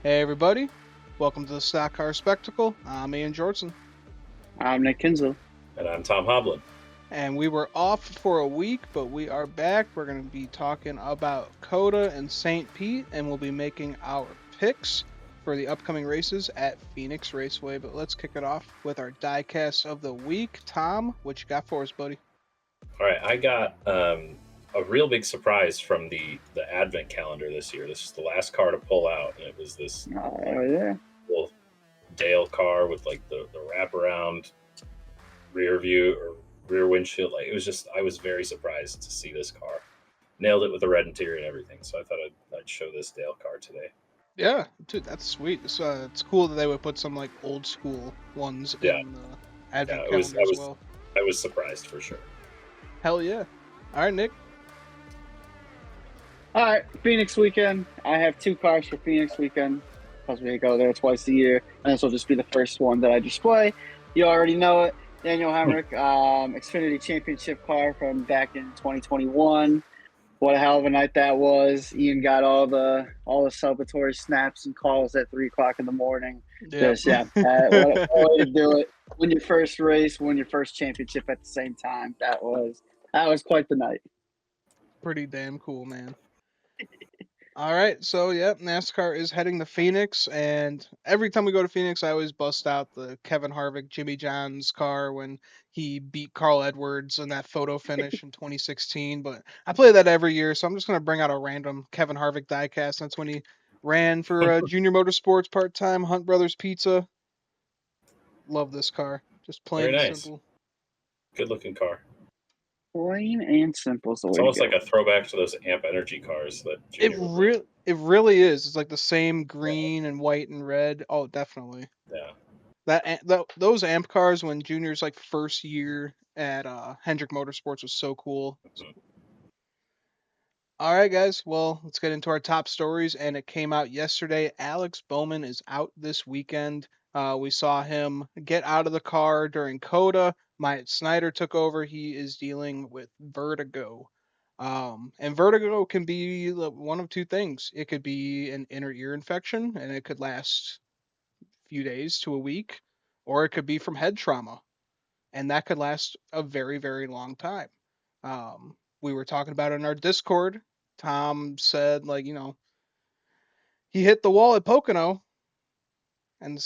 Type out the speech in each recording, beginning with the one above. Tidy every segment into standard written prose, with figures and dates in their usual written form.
Hey everybody, welcome to the Stock Car Spectacle. I'm Ian Jordan, I'm Nick Kinsel. And I'm Tom Hoblin. and we were off for a week, but we are back. We're going to be talking about Coda and St. Pete, and we'll be making our picks for the upcoming races at Phoenix Raceway. But let's kick it off with our diecast of the week. Tom, what you got for us, buddy? All right, I got a real big surprise from the Advent calendar this year. This is the last car to pull out, and it was this Oh yeah. little Dale car with like the wraparound rear view or rear windshield. Like it was just, I was very surprised to see this car. Nailed it with the red interior and everything. So I thought I'd show this Dale car today. Yeah, dude, that's sweet. It's cool that they would put some like old school ones Yeah, in the Advent yeah, calendar as well. I was surprised for sure. Hell yeah! All right, Nick. All right, Phoenix weekend. I have two cars for Phoenix weekend because we go there twice a year, and this will just be the first one that I display. You already know it. Daniel Hemrick, Xfinity Championship car from back in 2021. What a hell of a night that was. Ian got all the celebratory snaps and calls at 3:00 in the morning. Yep. What a way to do it. Win your first race, win your first championship at the same time. That was quite the night. Pretty damn cool, man. All right, so yep, NASCAR is heading to Phoenix, and every time we go to Phoenix, I always bust out the Kevin Harvick, Jimmy John's car when he beat Carl Edwards in that photo finish in 2016. But I play that every year, so I'm just gonna bring out a random Kevin Harvick diecast. That's when he ran for Junior Motorsports part time, Hunt Brothers Pizza. Love this car, just plain Very and nice. simple. Good looking car. Plain and simple is the It's way to almost go. like a throwback to those Amp Energy cars that Junior would run. It really is. It's like the same Yeah. green and white and red. Oh, definitely. Yeah. Those amp cars when Junior's like first year at Hendrick Motorsports was so cool. Mhm. All right, guys. Well, let's get into our top stories, and it came out yesterday. Alex Bowman is out this weekend. We saw him get out of the car during Coda. Myatt Snyder took over. He is dealing with vertigo. And vertigo can be one of two things. It could be an inner ear infection, and it could last a few days to a week, or it could be from head trauma, and that could last a very, very long time. We were talking about it in our Discord. Tom said, like, he hit the wall at Pocono,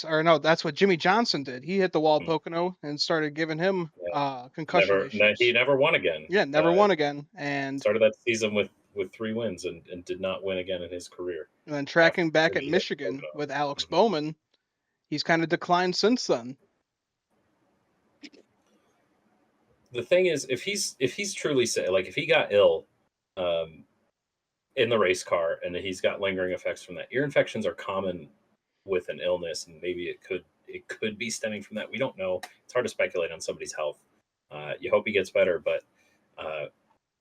or no, that's what Jimmy Johnson did. He hit the wall at Pocono and started giving him Yeah. concussion He issues. never won again. Yeah, never won again. And Started that season with 3 wins and did not win again in his career then after tracking back at he hit Michigan Pocono. with Alex Mhm. Bowman, he's kind of declined since then. The thing is, if he's truly sick, like if he got ill um, in the race car and he's got lingering effects from that, ear infections are common with an illness, and maybe it could be stemming from that. We don't know. It's hard to speculate on somebody's health. You hope he gets better, but uh,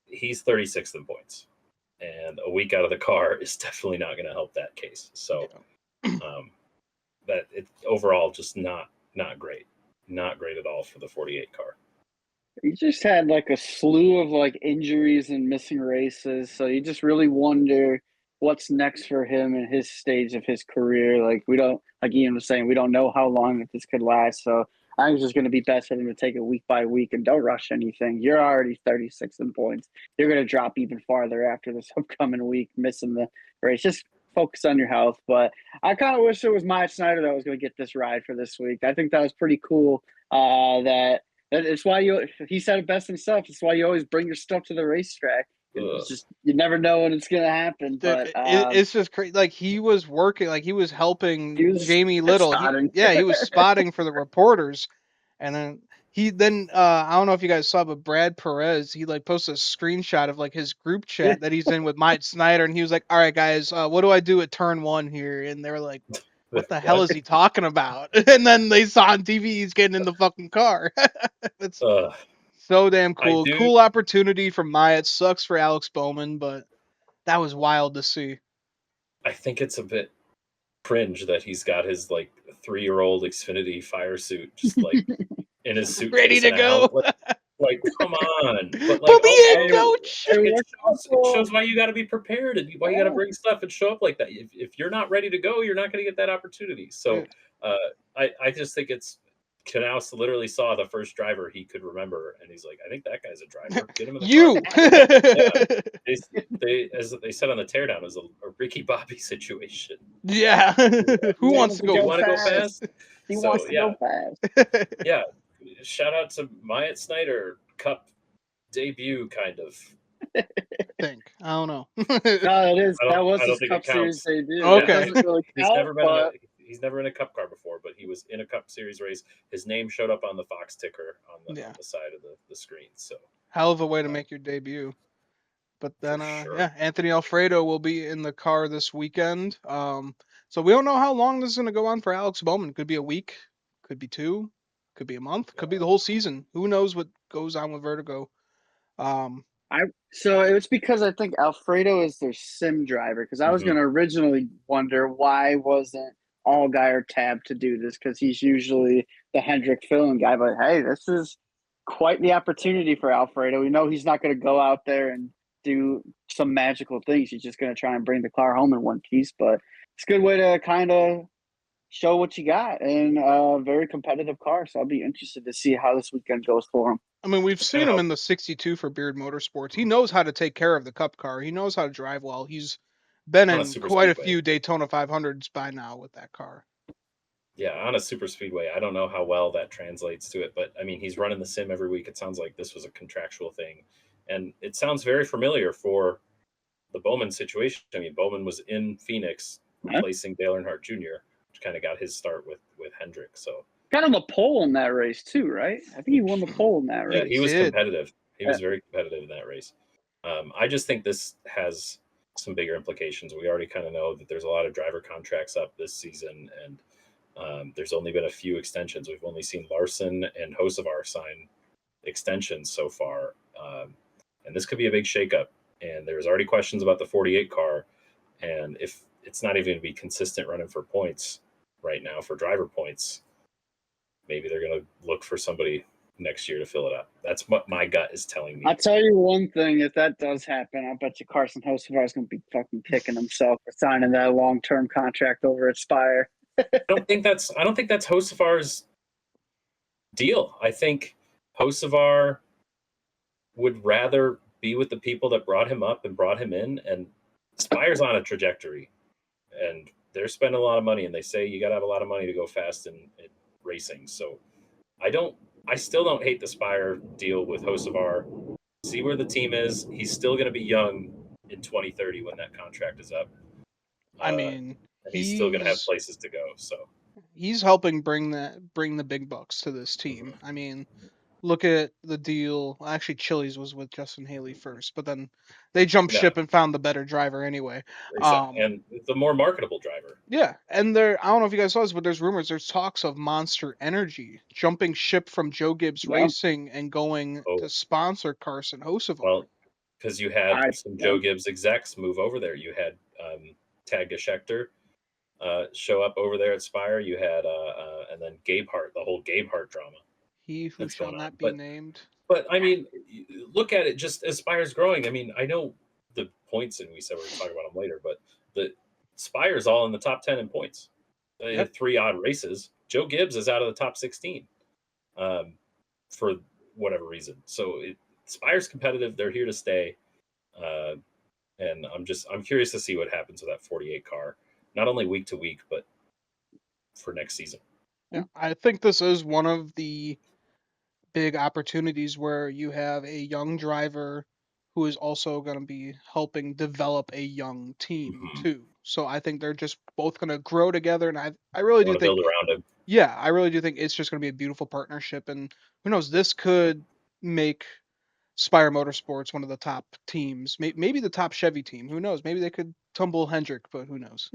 he's 36th in points, and a week out of the car is definitely not going to help that case. So Yeah. um, that it overall just not great, not great at all for the 48 car. He just had like a slew of like injuries and missing races, so you just really wonder what's next for him in his stage of his career. Like we don't, like Ian was saying, we don't know how long that this could last. So I think it's just going to be best for him to take it week by week and don't rush anything. You're already 36 in points. You're going to drop even farther after this upcoming week, missing the race. Just focus on your health. But I kind of wish it was Myatt Snyder that was going to get this ride for this week. I think that was pretty cool. That it's why he said it best himself. It's why you always bring your stuff to the racetrack. Ugh. It's just, you never know when it's going to happen. But It's just crazy. Like he was working, like he was helping he was Jamie Little. spotting. He was spotting for the reporters, and then I don't know if you guys saw, but Brad Perez, he like posted a screenshot of like his group chat that he's in with Mike Snyder, and he was like, "All right, guys, what do I do at turn one here?" And they were like, "What the hell What? is he talking about?" And then they saw on TV he's getting in the fucking car. It's Ugh. so damn I cool. do. Cool opportunity for Myatt. Sucks for Alex Bowman, but that was wild to see. I think it's a bit cringe that he's got his like 3-year-old Xfinity fire suit just like in his Ready suitcase to and go. like Like, come on. But like, Put me in, also, coach. it shows why you got to be prepared and why you got to bring stuff and show up like that. If you're not ready to go, you're not going to get that opportunity. So, uh, I just think it's Knaus literally saw the first driver he could remember, and he's like, I think that guy's a driver. Get him in the car. You. Yeah, they as they said on the teardown, it was a Ricky Bobby situation. Yeah. Who He wants wants to to go You go want to go fast? fast? He So wants to yeah, go fast. yeah. Shout out to Myatt Snyder Cup debut, kind of. I don't know. No, it is. That was I don't his think Cup it Series counts. debut. That Okay. doesn't really He's count, never been but in a Cup car before, but he was in a Cup Series race. His name showed up on the Fox ticker Yeah. on the side of the screen. So Hell of a way to uh, make your debut. But for then, sure. yeah, Anthony Alfredo will be in the car this weekend. So we don't know how long this is going to go on for Alex Bowman. Could be a week, could be two, could be a month, could be the whole season. Who knows what goes on with Vertigo? Um, so it was because I think Alfredo is their sim driver. Because I was Mhm. going to originally wonder why wasn't Allgaier tabbed to do this, because he's usually the Hendrick filling guy. But hey, this is quite the opportunity for Alfredo. We know he's not going to go out there and do some magical things. He's just going to try and bring the car home in one piece. But it's a good way to kind of show what you got in a very competitive car. So I'll be interested to see how this weekend goes for him. I mean, we've It's kind seen of him how in the 62 for Beard Motorsports. He knows how to take care of the Cup car. He knows how to drive well. He's been on a in super quite a speedway. few Daytona 500s by now with that car. Yeah, on a super speedway. I don't know how well that translates to it, but I mean, he's running the sim every week. It sounds like this was a contractual thing, and it sounds very familiar for the Bowman situation. I mean, Bowman was in Phoenix Huh? replacing Dale Earnhardt Jr., which kind of got his start with Hendrick. So Got him a pole in that race too, right? I think he won the pole in that yeah, He he race. was did. competitive. He Uh, was very competitive in that race. I just think this has some bigger implications. We already kind of know that there's a lot of driver contracts up this season, and there's only been a few extensions. We've only seen Larson and Hocevar sign extensions so far, and this could be a big shakeup. And there's already questions about the 48 car, and if it's not even going to be consistent running for points right now for driver points, maybe they're going to look for somebody next year to fill it up. That's what my gut is telling me. I'll tell you one thing: if that does happen, I bet you Carson Hocevar is going to be fucking kicking himself for signing that long-term contract over at Spire. I don't think that's Hocevar's deal. I think Hocevar would rather be with the people that brought him up and brought him in, and Spire's on a trajectory, and they're spending a lot of money, and they say you got to have a lot of money to go fast in racing. So I still don't hate the Spire deal with Hocevar. See where the team is. He's still going to be young in 2030 when that contract is up, I uh, mean, and he's still going to have he's places to go. So he's helping bring the big bucks to this team. I mean, look at the deal. Well, actually, Chili's was with Justin Haley first, but then they jumped yeah, ship and found the better driver anyway. exactly, and the more marketable driver. Yeah, and I don't know if you guys saw this, but there's talks of Monster Energy jumping ship from Joe Gibbs Yeah, Racing and going to Oh sponsor Carson Hocevar. well, because you had I some yeah. Joe Gibbs execs move over there. You had Tad Geschecter show up over there at Spire. You had and then Gabe Hart, the whole Gabe Hart drama He who that's shall going on. not be named. But I mean, look at it. Just as Spire's growing. I mean, I know the points, and we said we're going to talk about them later. But the Spire's all in the top 10 in points. They Yep. had 3 odd races. Joe Gibbs is out of the top 16 um, for whatever reason. So Spire's competitive. They're here to stay. Uh, and I'm curious to see what happens with that 48 car, not only week to week, but for next season. Yeah, I think this is one of the big opportunities where you have a young driver who is also going to be helping develop a young team Mm-hmm. too. So I think they're just both going to grow together, and I really I do want to build think, around him. yeah, I really do think it's just going to be a beautiful partnership, and who knows, this could make Spire Motorsports one of the top teams, maybe the top Chevy team. Who knows? Maybe they could tumble Hendrick, but who knows?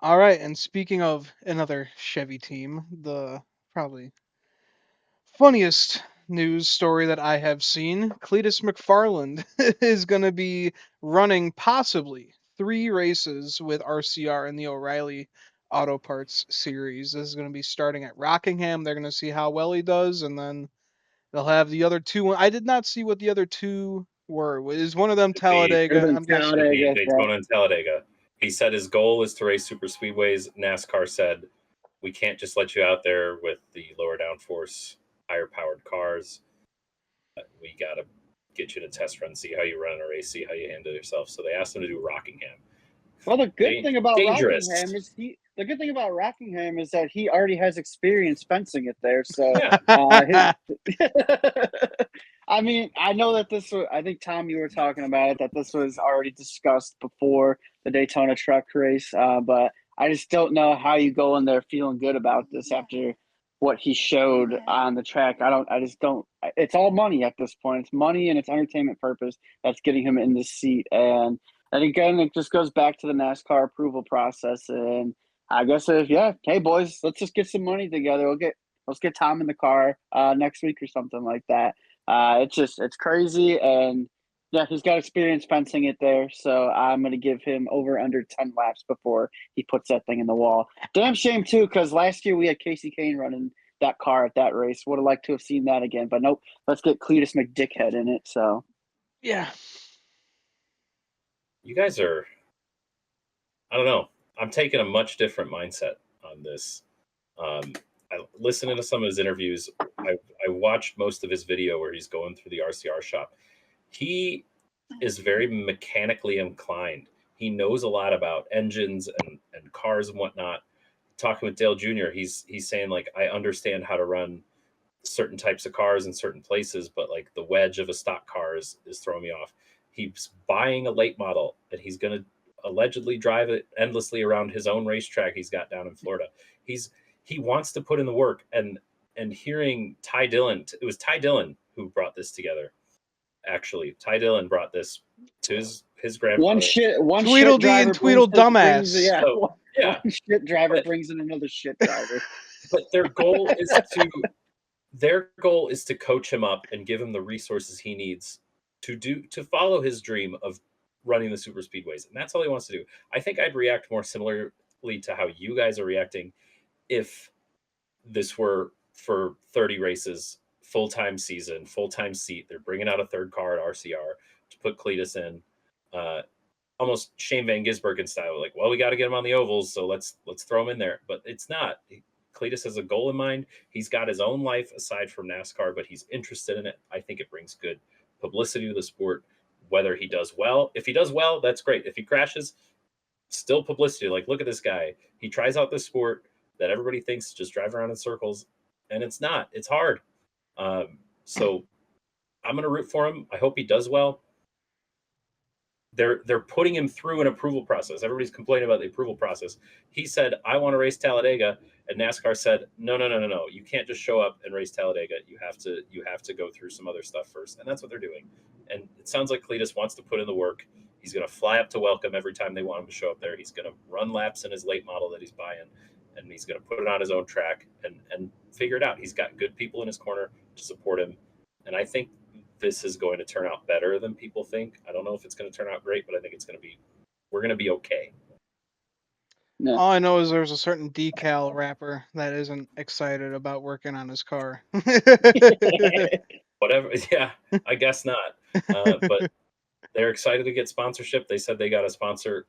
All right, and speaking of another Chevy team, the probably funniest news story that I have seen, Cleetus McFarland is going to be running possibly 3 races with RCR in the O'Reilly Auto Parts series. This is going to be starting at Rockingham. They're going to see how well he does, and then they'll have the other two. I did not see what the other two were. Is one of them Talladega? I'm guessing. Talladega, Daytona and Talladega. He said his goal is to race super speedways. NASCAR said, we can't just let you out there with the lower downforce, higher powered cars. We got to get you to test run, see how you run in a race, see how you handle yourself. So they asked him to do Rockingham. Well, the good thing about Dangerous. Rockingham is that he already has experience fencing it there. So, yeah. I mean, I know that this was. I think Tom, you were talking about it, that this was already discussed before the Daytona Truck Race. But I just don't know how you go in there feeling good about this after what he showed on the track. I just don't. It's all money at this point. It's money and it's entertainment purpose that's getting him in this seat. And again, it just goes back to the NASCAR approval process. And I guess hey boys, let's just get some money together. Let's get Tom in the car next week or something like that. It's crazy, and yeah, he's got experience fencing it there. So I'm gonna give him over under 10 laps before he puts that thing in the wall. Damn shame too, because last year we had Casey Kane running that car at that race. Would have liked to have seen that again, but nope. Let's get Cleetus McDickhead in it. So yeah. You guys are, I don't know. I'm taking a much different mindset on this. I listening to some of his interviews. I watched most of his video where he's going through the RCR shop. He is very mechanically inclined. He knows a lot about engines and cars and whatnot. Talking with Dale Jr., he's saying, like, I understand how to run certain types of cars in certain places, but like the wedge of a stock car is throwing me off. He's buying a late model and he's going to allegedly drive it endlessly around his own racetrack he's got down in Florida. He wants to put in the work, and hearing Ty Dillon, it was Ty Dillon who brought this together. Actually, Ty Dillon brought this to his grandfather. One Tweedledee shit driver and Tweedle dumbass. One shit driver brings in another shit driver. But their goal is to coach him up and give him the resources he needs to follow his dream of running the super speedways, and that's all he wants to do. I think I'd react more similarly to how you guys are reacting if this were for 30 races, full-time season, full-time seat. They're bringing out a third car at RCR to put Cleetus in, almost Shane Van Gisbergen style. Like, well, we got to get him on the ovals, so let's throw him in there. But it's not. Cleetus has a goal in mind. He's got his own life aside from NASCAR, but he's interested in it. I think it brings good publicity to the sport. Whether he does well, if he does well, that's great. If he crashes, still publicity. Like, look at this guy. He tries out this sport that everybody thinks just drive around in circles, and it's not. It's hard. So I'm going to root for him. I hope he does well. They're putting him through an approval process. Everybody's complaining about the approval process. He said, I want to race Talladega, and NASCAR said, no. You can't just show up and race Talladega. You have to go through some other stuff first. And that's what they're doing. And it sounds like Cleetus wants to put in the work. He's going to fly up to welcome every time they want him to show up there. He's going to run laps in his late model that he's buying, and he's going to put it on his own track and figure it out. He's got good people in his corner to support him. And I think this is going to turn out better than people think. I don't know if it's going to turn out great, but I think we're going to be okay. No. All I know is there's a certain decal rapper that isn't excited about working on his car. Whatever. Yeah, I guess not. But they're excited to get sponsorship. They said they got a sponsor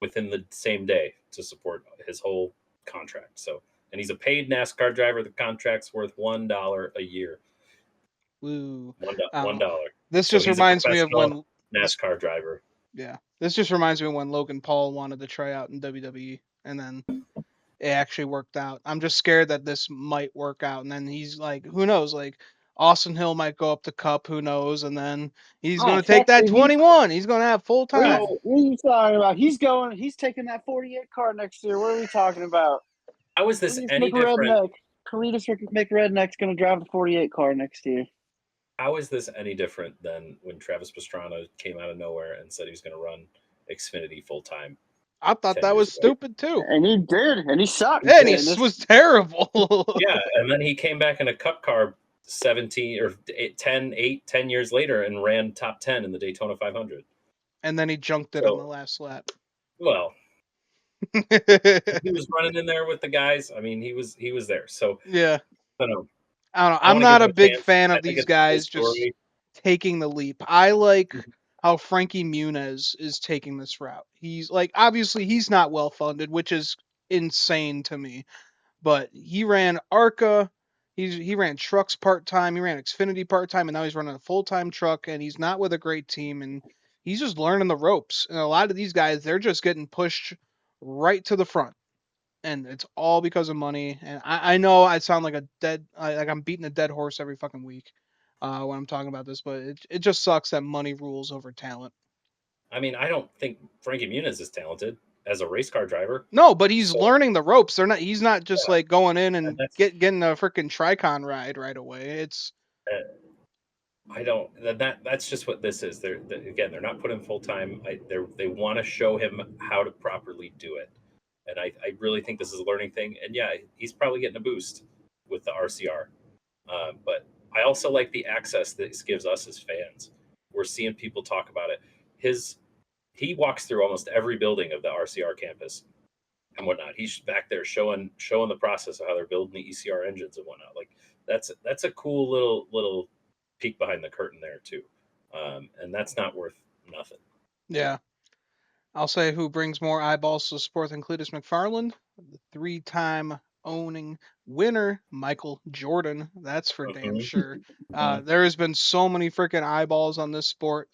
within the same day to support his whole contract. So, and he's a paid NASCAR driver. The contract's worth $1 a year. Woo. $1. This just reminds me of when NASCAR driver. Yeah, this just reminds me of when Logan Paul wanted to try out in WWE, and then it actually worked out. I'm just scared that this might work out, and then he's like, who knows? Like Austin Hill might go up to Cup, who knows? And then he's gonna take that 21. He's gonna have full time. What are you talking about? He's taking that 48 car next year. What are we talking about? How is this any different? Cleetus McRedneck's going to drive the 48 car next year. How is this any different than when Travis Pastrana came out of nowhere and said he was going to run Xfinity full time? I thought that was stupid too. And he did, and he sucked. And he was terrible. Yeah, and then he came back in a Cup car 10 years later and ran top 10 in the Daytona 500. And then he junked it on the last lap. Well, He was running in there with the guys. I mean, he was there. So Yeah. I don't know. I don't know. I I'm want to give not him a a big chance. fan I of think these it's a cool guys just story. taking the leap. I like how Frankie Muniz is taking this route. He's like, obviously he's not well funded, which is insane to me. But he ran ARCA, he ran trucks part time, he ran Xfinity part time, and now he's running a full time truck, and he's not with a great team, and he's just learning the ropes. And a lot of these guys, they're just getting pushed right to the front, and it's all because of money. And I know I sound like like I'm beating a dead horse every fucking week when I'm talking about this, but it just sucks that money rules over talent. I mean, I don't think Frankie Muniz is talented as a race car driver. No, but he's So learning the ropes. They're not. He's not just yeah, like going in and and that's getting a freaking Tricon ride right away. It's uh, I don't that's just what this is. Again, they're not putting full time. They want to show him how to properly do it, and I really think this is a learning thing. And yeah, he's probably getting a boost with the RCR. But I also like the access that this gives us as fans. We're seeing people talk about it. His he walks through almost every building of the RCR campus and whatnot. He's back there showing the process of how they're building the ECR engines and whatnot. Like that's a cool little peek behind the curtain there too, and that's not worth nothing. yeah. I'll say who brings more eyeballs to sport than Cleetus McFarland? The three-time owning winner, Michael Jordan. That's for damn Mm-hmm. sure. Mm-hmm. There has been so many freaking eyeballs on this sport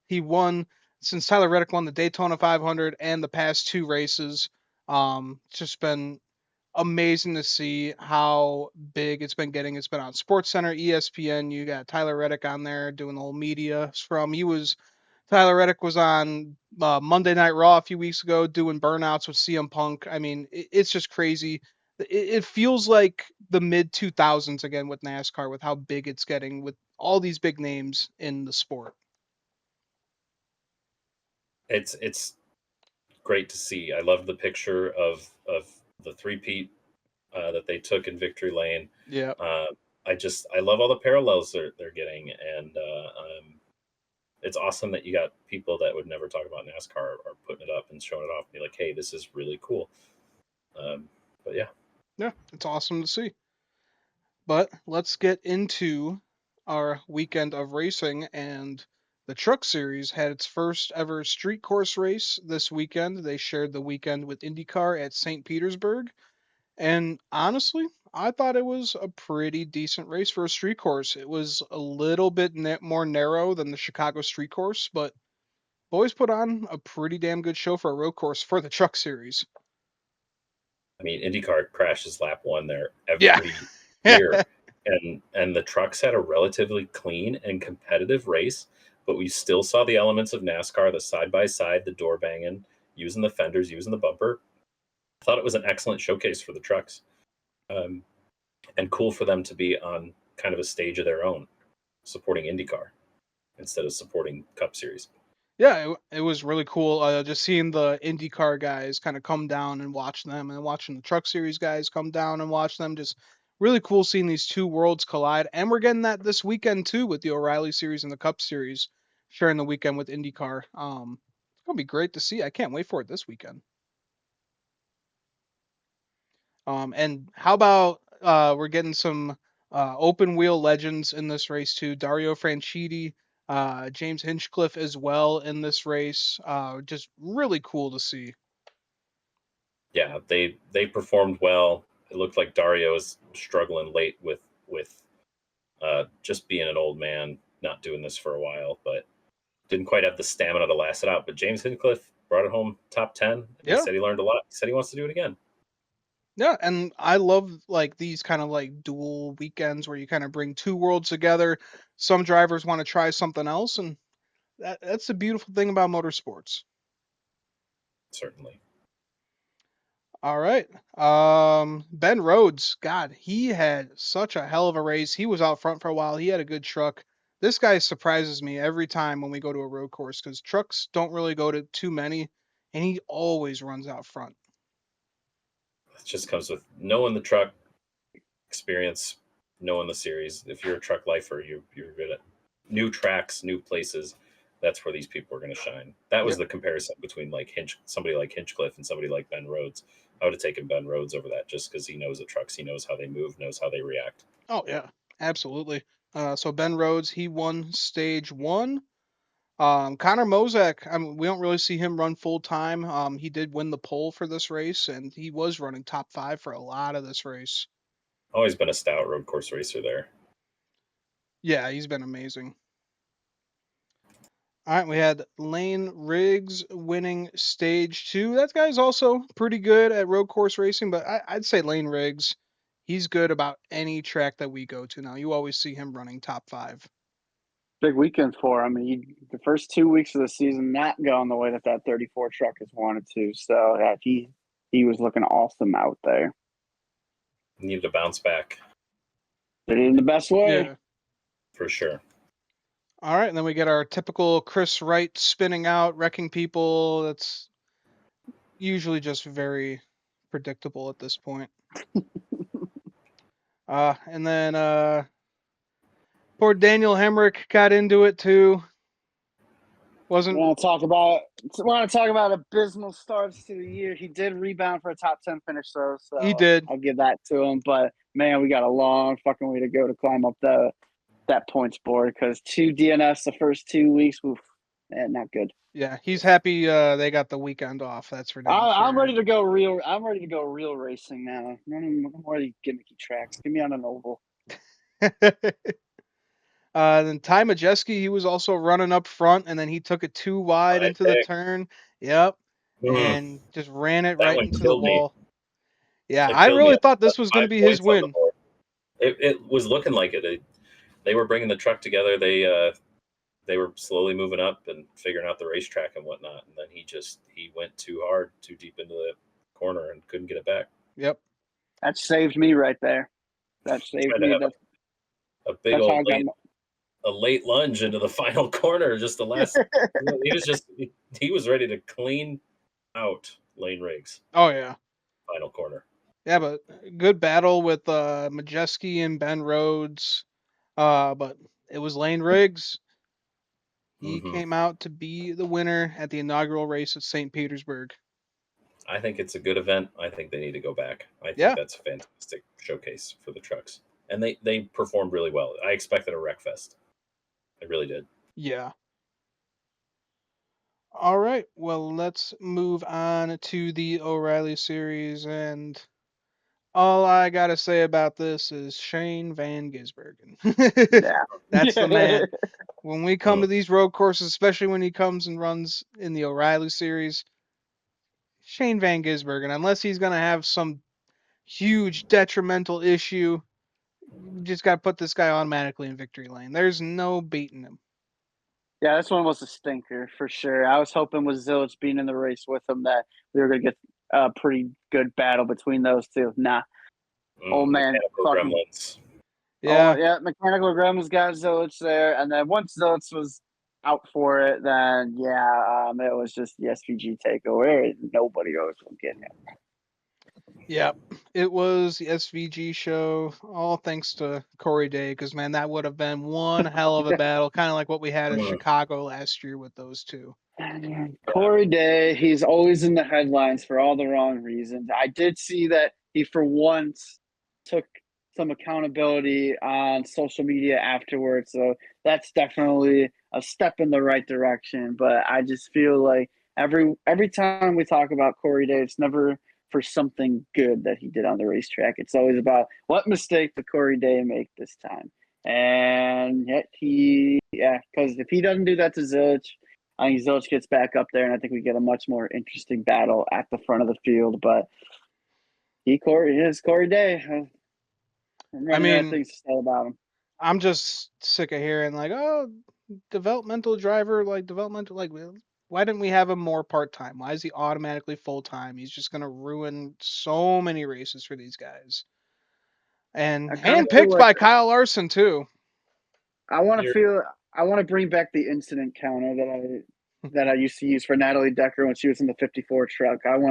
he won, since Tyler Reddick won the Daytona 500 and the past two races. It's just been amazing to see how big it's been getting. It's been on Sports Center, ESPN. You got Tyler Reddick on there doing the whole media from. Tyler Reddick was on Monday Night Raw a few weeks ago doing burnouts with CM Punk. I mean, it's just crazy. It feels like the mid 2000s again with NASCAR, with how big it's getting, with all these big names in the sport. It's great to see. I love the picture of the three-peat that they took in Victory Lane. Yeah. Uh, I love all the parallels they're getting, and it's awesome that you got people that would never talk about NASCAR are putting it up and showing it off and be like, hey, this is really cool. But yeah, Yeah, it's awesome to see. But let's get into our weekend of racing, and the Truck Series had its first ever street course race this weekend. They shared the weekend with IndyCar at St. Petersburg, and honestly, I thought it was a pretty decent race for a street course. It was a little bit more narrow than the Chicago street course, but boys put on a pretty damn good show for a road course for the Truck Series. I mean, IndyCar crashes lap one there Yeah. every year, and the trucks had a relatively clean and competitive race, but we still saw the elements of NASCAR, the side by side, the door banging, using the fenders, using the bumper. I thought it was an excellent showcase for the trucks, um, and cool for them to be on kind of a stage of their own, supporting IndyCar instead of supporting Cup Series. Yeah, it was really cool. Just seeing the IndyCar guys kind of come down and watch them, and watching the Truck Series guys come down and watch them. Just really cool seeing these two worlds collide. And we're getting that this weekend too with the O'Reilly Series and the Cup Series sharing the weekend with IndyCar. It's gonna be great to see. I can't wait for it this weekend. And how about we're getting some open wheel legends in this race too. Dario Franchitti, James Hinchcliffe as well in this race. Just really cool to see. Yeah, they performed well. It looked like Dario was struggling late with just being an old man, not doing this for a while, but didn't quite have the stamina to last it out. But James Hinchcliffe brought it home top 10, and he Yeah, said he learned a lot. He said he wants to do it again. yeah, and I love like these kind of like dual weekends where you kind of bring two worlds together. Some drivers want to try something else, and that's the beautiful thing about motorsports. Certainly. All right. Ben Rhodes, God, he had such a hell of a race. He was out front for a while. He had a good truck. This guy surprises me every time when we go to a road course because trucks don't really go to too many, and he always runs out front. It just comes with knowing the truck experience, knowing the series. If you're a truck lifer, you're good at new tracks, new places. that's where these people are going to shine. That was Yep. the comparison between like somebody like Hinchcliffe and somebody like Ben Rhodes. I would have taken Ben Rhodes over that just because he knows the trucks, he knows how they move, knows how they react. Oh yeah, absolutely. So Ben Rhodes, he won stage 1. Connor Mozak, I mean, we don't really see him run full time. He did win the pole for this race, and he was running top 5 for a lot of this race. Always been a stout road course racer there. Yeah, he's been amazing. All right, we had Lane Riggs winning stage 2. That guy's also pretty good at road course racing, but I'd say Lane Riggs, he's good about any track that we go to now. You always see him running top 5. Big weekend for him. The first 2 weeks of the season not going the way that 34 truck has wanted to. So yeah, he was looking awesome out there. Needed to bounce back. Did it in the best way. Yeah. For sure. All right, and then we get our typical Chris Wright spinning out, wrecking people. That's usually just very predictable at this point. And then poor Daniel Hemrick got into it too. Wasn't Want to talk about abysmal starts to the year. He did rebound for a top 10 finish though, so he did? I'll give that to him. But man, we got a long fucking way to go to climb up that points board because 2 DNFs the first 2 weeks. Oof, man, not good. Yeah, he's happy they got the weekend off. That's for damn I'm sure. ready to go real. I'm ready to go real racing now. No more of these gimmicky tracks. Get me on an oval. Then Ty Majeski, he was also running up front, and then he took it too wide My into the pick. turn. Yep, Mm, and just ran it that right one into the killed me. wall. Yeah, It I killed me. really thought this That's was going to 5 be his points on the win. board. It was looking like it. They were bringing the truck together. They were slowly moving up and figuring out the racetrack and whatnot. And then he went too hard, too deep into the corner and couldn't get it back. Yep. That saved me right there. That saved Tried to me. have a big That's how I old got a late lunge into the final corner. Just the last. He was ready to clean out Lane Riggs. Oh yeah. Final corner. Yeah, but good battle with Majeski and Ben Rhodes. But it was Lane Riggs. He came out to be the winner at the inaugural race at St. Petersburg. I think it's a good event. I think they need to go back. I think Yeah. that's a fantastic showcase for the trucks. And they performed really well. I expected a wreck fest. I really did. Yeah. All right. Well, let's move on to the O'Reilly series. And all I got to say about this is Shane Van Gisbergen. Yeah. That's the man. When we come Mm. to these road courses, especially when he comes and runs in the O'Reilly series, Shane Van Gisbergen, unless he's going to have some huge detrimental issue, you just got to put this guy automatically in victory lane. There's no beating him. Yeah, this one was a stinker for sure. I was hoping with Zilch being in the race with him that we were going to get a pretty good battle between those two. Nah. Old man. Mechanical Fucking. gremlins. Yeah. Oh, yeah. Mechanical Gremlins got Zilch there. And then once Zilch was out for it, then, yeah, it was just the SVG takeover. Nobody else was getting it. Yeah, it was the SVG show, all thanks to Corey Day, because, man, that would have been one hell of a battle, kind of like what we had in Mm. Chicago last year with those two. Corey Day, he's always in the headlines for all the wrong reasons. I did see that he, for once, took some accountability on social media afterwards. So that's definitely a step in the right direction. But I just feel like every time we talk about Corey Day, it's never for something good that he did on the racetrack. It's always about what mistake did Corey Day make this time. And yet because if he doesn't do that to Zilch, I think Zilch gets back up there, and I think we get a much more interesting battle at the front of the field. But Corey Day. I mean, things to say about him. I'm just sick of hearing, like, oh, developmental driver, like, why didn't we have him more part-time? Why is he automatically full-time? He's just going to ruin so many races for these guys. And I kind of feel handpicked like by Kyle Larson, too. I want to bring back the incident counter that I used to use for Natalie Decker when she was in the 54 truck. I'm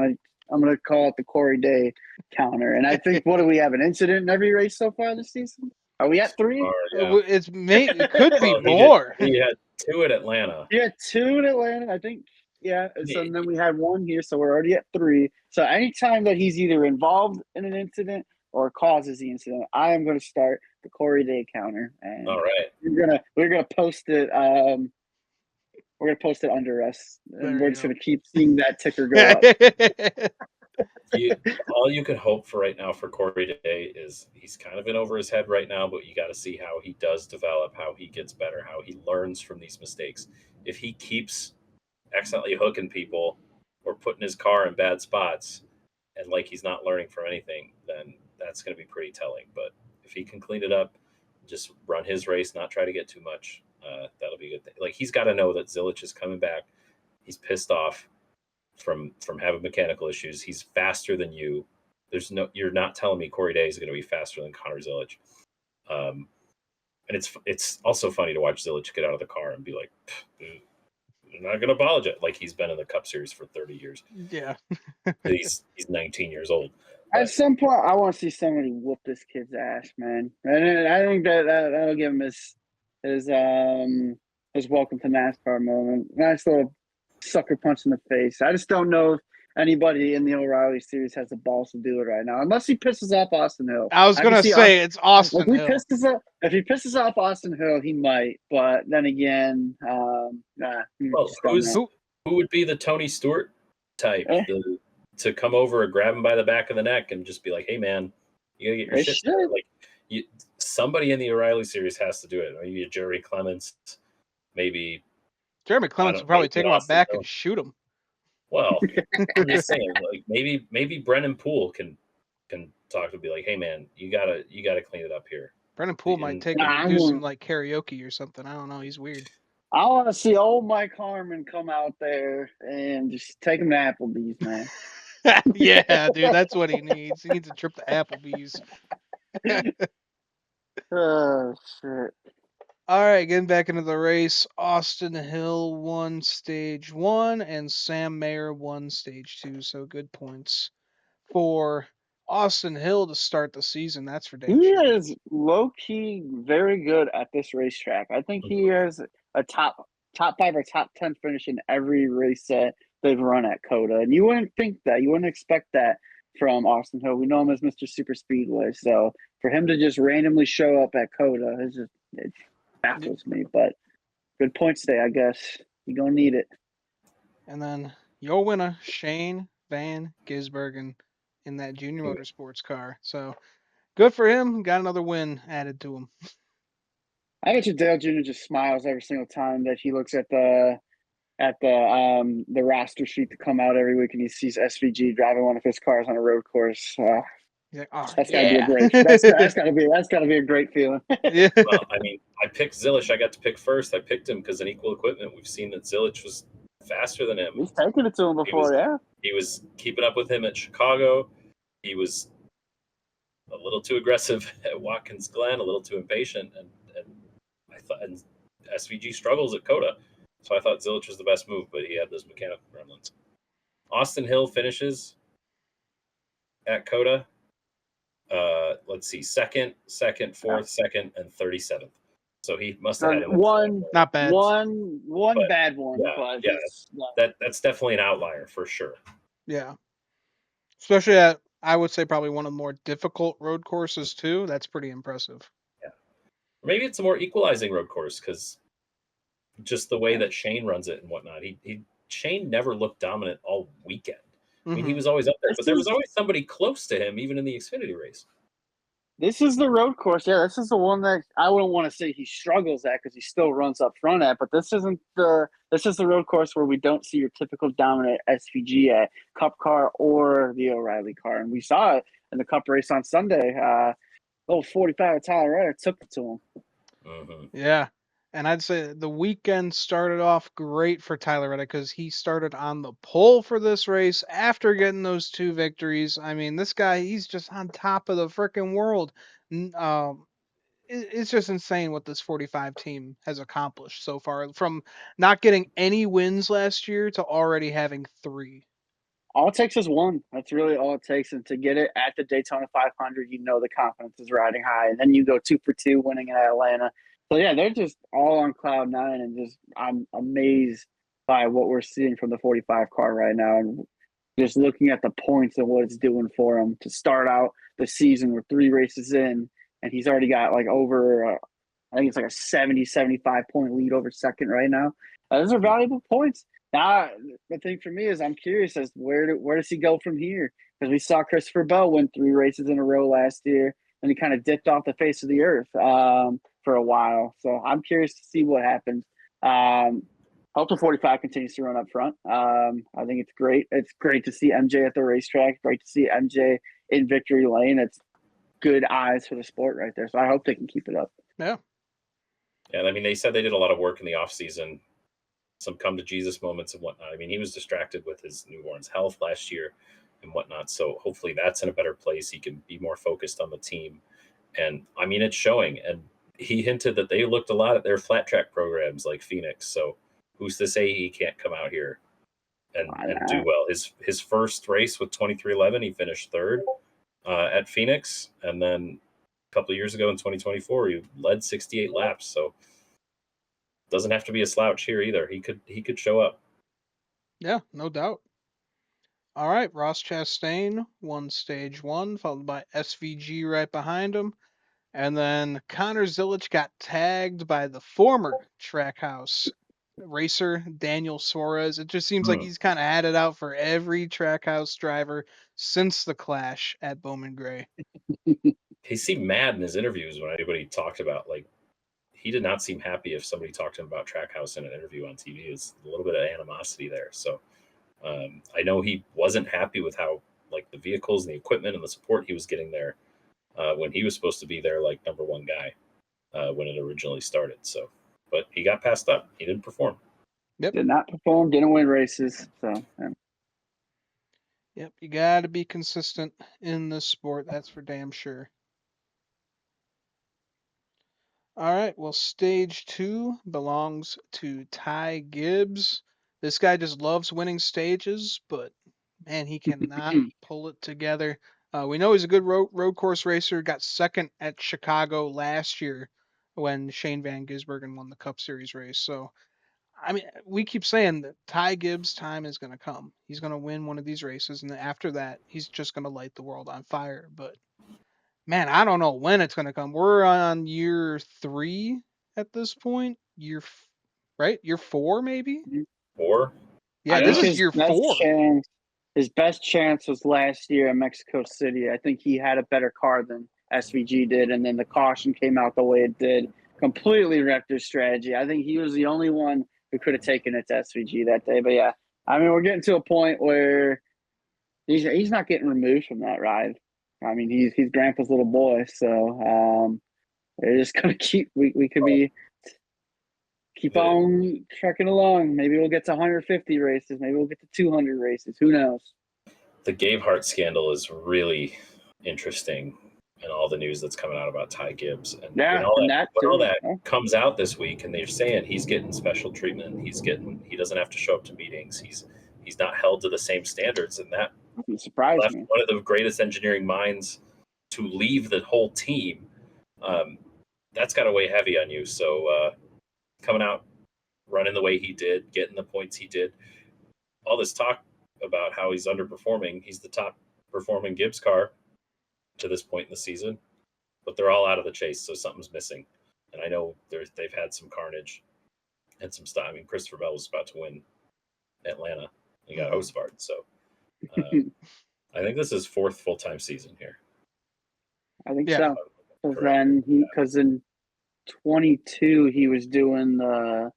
gonna call it the Corey Day counter. And I think what do we have, an incident in every race so far this season? Are we at 3? Yeah. It could be Well, more. He had 2 at Atlanta. Yeah, 2 in Atlanta, I think. Yeah, so then we had 1 here, so we're already at 3. So anytime that he's either involved in an incident or causes the incident, I am going to start the Corey Day counter, and All right. we're gonna post it. We're gonna post it under us, and There we're you just go. gonna keep seeing that ticker go up. All you can hope for right now for Corey Day is he's kind of in over his head right now, but you got to see how he does develop, how he gets better, how he learns from these mistakes. If he keeps accidentally hooking people or putting his car in bad spots and like he's not learning from anything, then that's going to be pretty telling. But if he can clean it up, just run his race, not try to get too much, that'll be a good thing. Like he's got to know that Zilich is coming back. He's pissed off from having mechanical issues. He's faster than you. You're not telling me Corey Day is going to be faster than Connor Zilich. And it's also funny to watch Zilich get out of the car and be like, I'm not going to apologize. Like he's been in the Cup Series for 30 years. Yeah. He's 19 years old. At some point, I want to see somebody whoop this kid's ass, man. And I think that'll give him his welcome to NASCAR moment. Nice little sucker punch in the face. I just don't know if anybody in the O'Reilly series has the balls to do it right now, unless he pisses off Austin Hill. I was I can gonna see say it's Austin Hill. if he pisses off Austin Hill, he might. But then again, nah. Well, who would be the Tony Stewart type to come over and grab him by the back of the neck and just be like, "Hey, man, you gotta get your shit together." Like, somebody in the O'Reilly series has to do it. Maybe a Jerry Clements, maybe Jeremy Clements would probably take him out back and shoot him. Well, I'm just saying, like maybe Brennan Poole can talk to be like, "Hey, man, you gotta clean it up here." Brennan Poole might take do some like karaoke or something. I don't know. He's weird. I want to see old Mike Harmon come out there and just take him to Applebee's, man. Yeah, dude, that's what he needs. He needs a trip to Applebee's. Oh, shit. All right, getting back into the race. Austin Hill won stage 1 and Sam Mayer won stage 2. So good points for Austin Hill to start the season. That's for damn sure. He is low key very good at this racetrack. I think he has a top 5 or top 10 finish in every race that they've run at COTA. And you wouldn't think that. You wouldn't expect that from Austin Hill. We know him as Mr. Super Speedway. So for him to just randomly show up at COTA, it baffles me. But good points today, I guess. You're going to need it. And then your winner, Shane Van Gisbergen, in that junior motorsports car. So good for him. Got another win added to him. I bet you Dale Jr. just smiles every single time that he looks at the roster sheet to come out every week and he sees SVG driving one of his cars on a road course. He's like, oh, that's gotta be a great. That's gotta be a great feeling. Yeah. Well, I mean, I picked Zilich. I got to pick first. I picked him because in equal equipment, we've seen that Zilich was faster than him. He's taken it to him before, He was keeping up with him at Chicago. He was a little too aggressive at Watkins Glen, a little too impatient, and I thought and SVG struggles at COTA. So I thought Zilich was the best move, but he had those mechanical gremlins. Austin Hill finishes at COTA. Let's see, second, fourth, second, and 37th. So he must have had one, not bad, one bad one. That's definitely an outlier for sure. Yeah, especially at I would say probably one of the more difficult road courses too. That's pretty impressive. Yeah, maybe it's a more equalizing road course because just the way that Shane runs it and whatnot. Shane never looked dominant all weekend. I mean, he was always up there, but there was always somebody close to him, even in the Xfinity race. This is the road course. Yeah, this is the one that I wouldn't want to say he struggles at because he still runs up front at. But this is the road course where we don't see your typical dominant SVG at Cup car or the O'Reilly car, and we saw it in the Cup race on Sunday. 45 at Tyler Reddick took it to him. Mm-hmm. Yeah. And I'd say the weekend started off great for Tyler Reddick because he started on the pole for this race after getting those 2 victories. I mean, this guy, he's just on top of the freaking world. It's just insane what this 45 team has accomplished so far, from not getting any wins last year to already having 3. All it takes is one. That's really all it takes. And to get it at the Daytona 500, the confidence is riding high. And then you go 2 for 2 winning in Atlanta. So yeah, they're just all on cloud nine, and just I'm amazed by what we're seeing from the 45 car right now, and just looking at the points and what it's doing for him to start out the season. We're 3 races in, and he's already got like over, I think it's like a 70, 75 point lead over second right now. Those are valuable points. Now, the thing for me is I'm curious as where does he go from here? Because we saw Christopher Bell win 3 races in a row last year, and he kind of dipped off the face of the earth for a while. So I'm curious to see what happens. Hope the 45 continues to run up front. I think it's great. It's great to see MJ at the racetrack. Great to see MJ in victory lane. It's good eyes for the sport right there. So I hope they can keep it up. Yeah. Yeah, I mean, they said they did a lot of work in the off season, some come to Jesus moments and whatnot. I mean, he was distracted with his newborn's health last year and whatnot. So hopefully that's in a better place. He can be more focused on the team. And I mean, it's showing. And he hinted that they looked a lot at their flat track programs like Phoenix. So who's to say he can't come out here and do well? His first race with 2311, he finished third at Phoenix. And then a couple of years ago in 2024, he led 68 laps. So doesn't have to be a slouch here either. He could show up. Yeah, no doubt. All right, Ross Chastain won stage 1, followed by SVG right behind him. And then Connor Zilic got tagged by the former Trackhouse racer, Daniel Suarez. It just seems like he's kind of had it out for every Trackhouse driver since the clash at Bowman Gray. He seemed mad in his interviews when anybody talked about, like, he did not seem happy if somebody talked to him about Trackhouse in an interview on TV. It's a little bit of animosity there. So I know he wasn't happy with how, like, the vehicles and the equipment and the support he was getting there when he was supposed to be their, like, number one guy when it originally started. So, but he got passed up. He didn't perform. Yep. Did not perform, didn't win races. So, yeah. Yep, you got to be consistent in this sport. That's for damn sure. All right, well, stage 2 belongs to Ty Gibbs. This guy just loves winning stages, but man, he cannot pull it together. We know he's a good road course racer. Got second at Chicago last year when Shane Van Gisbergen won the Cup Series race. So, I mean, we keep saying that Ty Gibbs' time is going to come. He's going to win one of these races, and then after that, he's just going to light the world on fire. But man, I don't know when it's going to come. We're on year 3 at this point. Right? Year 4, maybe? Or Yeah, I this think is year 4. his best chance was last year in Mexico City. I think he had a better car than SVG did, and then the caution came out the way it did. Completely wrecked his strategy. I think he was the only one who could have taken it to SVG that day. But yeah, I mean, we're getting to a point where he's not getting removed from that ride. I mean, he's Grandpa's little boy, so they're just gonna keep. We could be keep on trucking along. Maybe we'll get to 150 races. Maybe we'll get to 200 races. Who knows? The Gavehart scandal is really interesting, and all the news that's coming out about Ty Gibbs, and Yeah, when all that comes out this week, and they're saying he's getting special treatment, he doesn't have to show up to meetings, he's not held to the same standards, and that surprised me. One of the greatest engineering minds to leave the whole team. That's got to weigh heavy on you. So coming out, running the way he did, getting the points he did, all this talk about how he's underperforming. He's the top performing Gibbs car to this point in the season, but they're all out of the chase, so something's missing. And I know they've had some carnage and some stuff. I mean, Christopher Bell was about to win Atlanta. He got Hostfard, so I think this is 4th full-time season here. I think so. Because in 22 he was doing the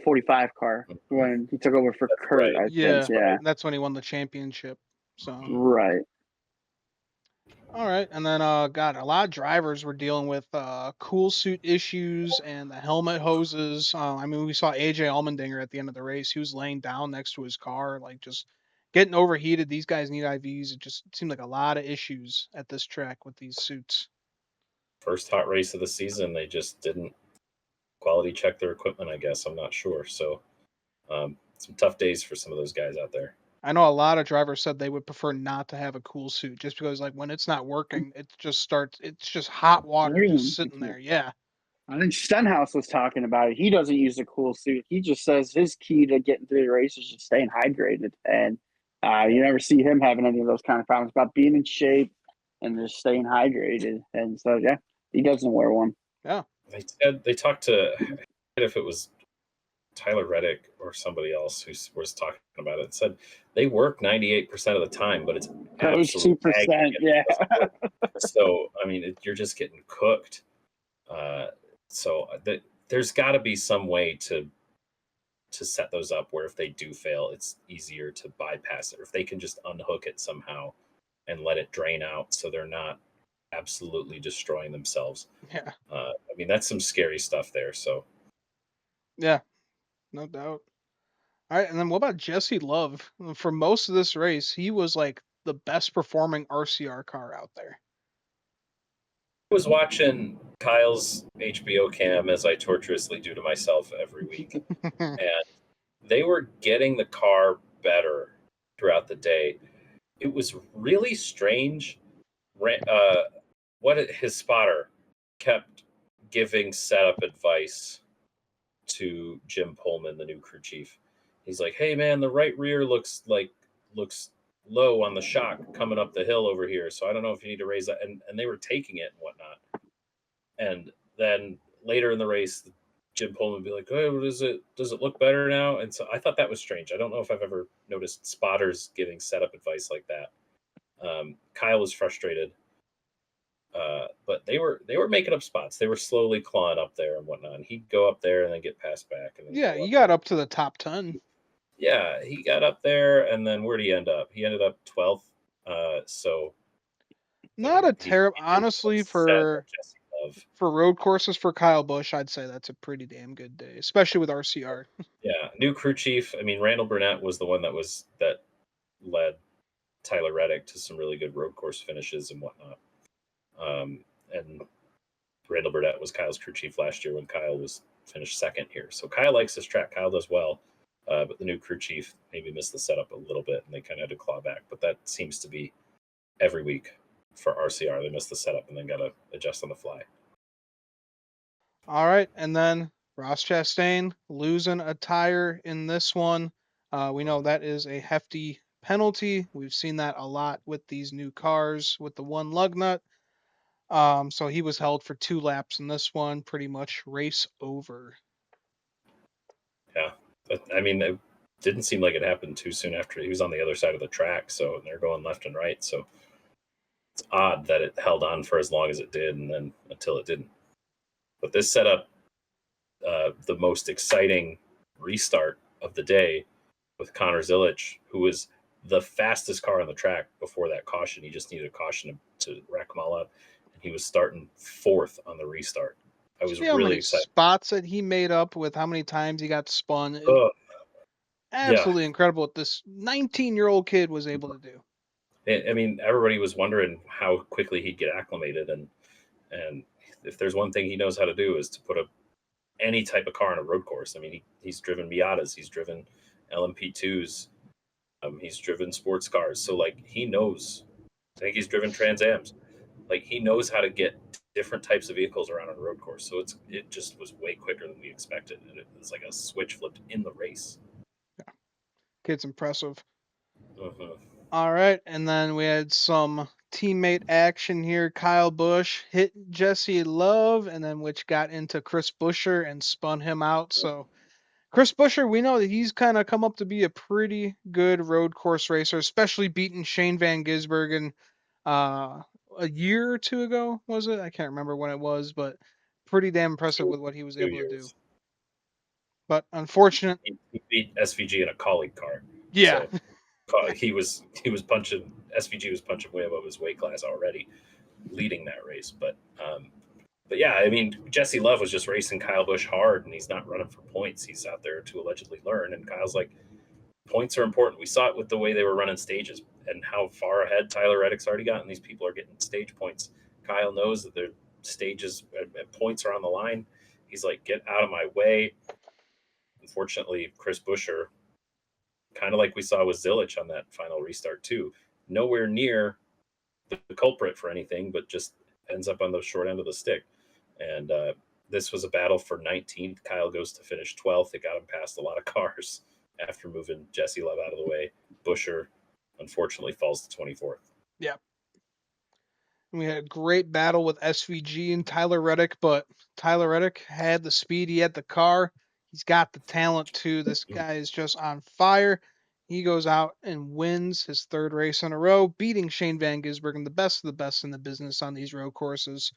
45 car when he took over for Kurt. Right. I think. Yeah, that's when he won the championship. So right. All right, and then God, a lot of drivers were dealing with cool suit issues and the helmet hoses. I mean, we saw AJ Allmendinger at the end of the race. He was laying down next to his car, like just getting overheated. These guys need IVs. It just seemed like a lot of issues at this track with these suits. First hot race of the season, they just didn't quality check their equipment, I guess. I'm not sure. So some tough days for some of those guys out there. I know a lot of drivers said they would prefer not to have a cool suit just because, like, when it's not working, it's just hot water just sitting there. Yeah. I think Stenhouse was talking about it. He doesn't use a cool suit. He just says his key to getting through the race is just staying hydrated. And you never see him having any of those kind of problems about being in shape and just staying hydrated. And so, yeah, he doesn't wear one. Yeah. They talked to, if it was Tyler Reddick or somebody else who was talking about it, said they work 98% of the time, but it's Those absolute 2%, yeah. So I mean, you're just getting cooked. So there's got to be some way to set those up where if they do fail, it's easier to bypass it, or if they can just unhook it somehow and let it drain out, so they're not absolutely destroying themselves. Yeah. I mean, that's some scary stuff there. So Yeah. No doubt. All right, and then what about Jesse Love? For most of this race, he was like the best performing RCR car out there. I was watching Kyle's HBO cam, as I tortuously do to myself every week, and they were getting the car better throughout the day. It was really strange. What his spotter kept giving setup advice to Jim Pullman, the new crew chief. He's like, "Hey man, the right rear looks low on the shock coming up the hill over here. So I don't know if you need to raise that." And they were taking it and whatnot. And then later in the race, Jim Pullman would be like, "Oh, does it look better now?" And so I thought that was strange. I don't know if I've ever noticed spotters giving setup advice like that. Kyle was frustrated, but they were making up spots. They were slowly clawing up there and whatnot. And he'd go up there and then get passed back, and then Yeah, go you up got there. up to the top 10. Yeah, he got up there, and then where'd he end up? He ended up 12th. So I Not mean, a he terrible, didn't honestly, set a Jesse Love. for road courses for Kyle Busch, I'd say that's a pretty damn good day, especially with RCR. Yeah, new crew chief. I mean, Randall Burnett was the one that led Tyler Reddick to some really good road course finishes and whatnot. And Randall Burnett was Kyle's crew chief last year when Kyle was finished second here. So Kyle likes this track. Kyle does well, but the new crew chief maybe missed the setup a little bit, and they kind of had to claw back. But that seems to be every week for RCR. They miss the setup and then got to adjust on the fly. All right, and then Ross Chastain losing a tire in this one. We know that is a hefty penalty. We've seen that a lot with these new cars with the one lug nut. So he was held for 2 laps in this one, pretty much race over. Yeah, but, I mean, it didn't seem like it happened too soon after he was on the other side of the track. So they're going left and right. So it's odd that it held on for as long as it did, and then until it didn't. But this set up the most exciting restart of the day with Connor Zilic, who was the fastest car on the track before that caution. He just needed a caution to rack them all up, and he was starting 4th on the restart. I was See how really many excited. spots that he made up with how many times he got spun. Yeah, Absolutely incredible what this 19-year-old kid was able to do. I mean, everybody was wondering how quickly he'd get acclimated, and if there's one thing he knows how to do is to put any type of car on a road course. I mean, he's driven Miatas, he's driven LMP2s, he's driven sports cars, so like he knows. I think he's driven Trans Ams. Like he knows how to get different types of vehicles around on a road course. So it just was way quicker than we expected, and it was like a switch flipped in the race. Kid's impressive. Uh-huh. All right, and then we had some teammate action here. Kyle Busch hit Jesse Love, and then which got into Chris Buescher and spun him out. So Chris Buescher, we know that he's kind of come up to be a pretty good road course racer, especially beating Shane Van Gisbergen a year or two ago, was it? I can't remember when it was, but pretty damn impressive with what he was Two able to do. years. But unfortunate, He beat SVG in a colleague car. yeah, So he was punching SVG was punching way above his weight class already, leading that race. But yeah, I mean, Jesse Love was just racing Kyle Busch hard, and he's not running for points. He's out there to allegedly learn. And Kyle's like, points are important. We saw it with the way they were running stages and how far ahead Tyler Reddick's already gotten. These people are getting stage points. Kyle knows that their stages and points are on the line. He's like, get out of my way. Unfortunately, Chris Buescher, kind of like we saw with Zilic on that final restart too, nowhere near the culprit for anything, but just ends up on the short end of the stick. And this was a battle for 19th. Kyle goes to finish 12th. It got him past a lot of cars after moving Jesse Love out of the way. Busher, unfortunately, falls to 24th. Yeah. We had a great battle with SVG and Tyler Reddick, but Tyler Reddick had the speed, he had the car, he's got the talent too. This guy is just on fire. He goes out and wins his third race in a row, beating Shane Van Gisbergen, the best of the best in the business on these road courses.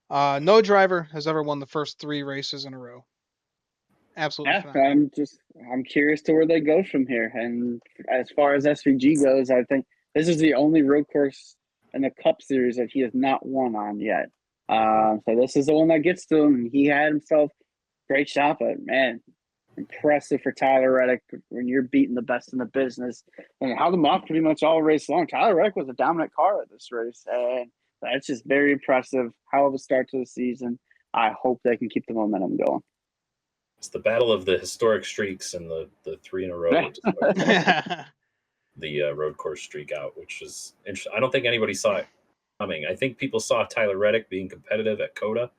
No driver has ever won the first 3 races in a row. Absolutely Yeah, phenomenal. I'm curious to where they go from here. And as far as SVG goes, I think this is the only road course in the Cup Series that he has not won on yet. So this is the one that gets to him. And he had himself a great shot, but man, impressive for Tyler Reddick when you're beating the best in the business and held him off pretty much all race long. Tyler Reddick was a dominant car at this race, and that's just very impressive. Hell of a start to the season. I hope they can keep the momentum going. It's the battle of the historic streaks and the 3 in a row to start the road course streak out, which is interesting. I don't think anybody saw it coming. I think people saw Tyler Reddick being competitive at Coda,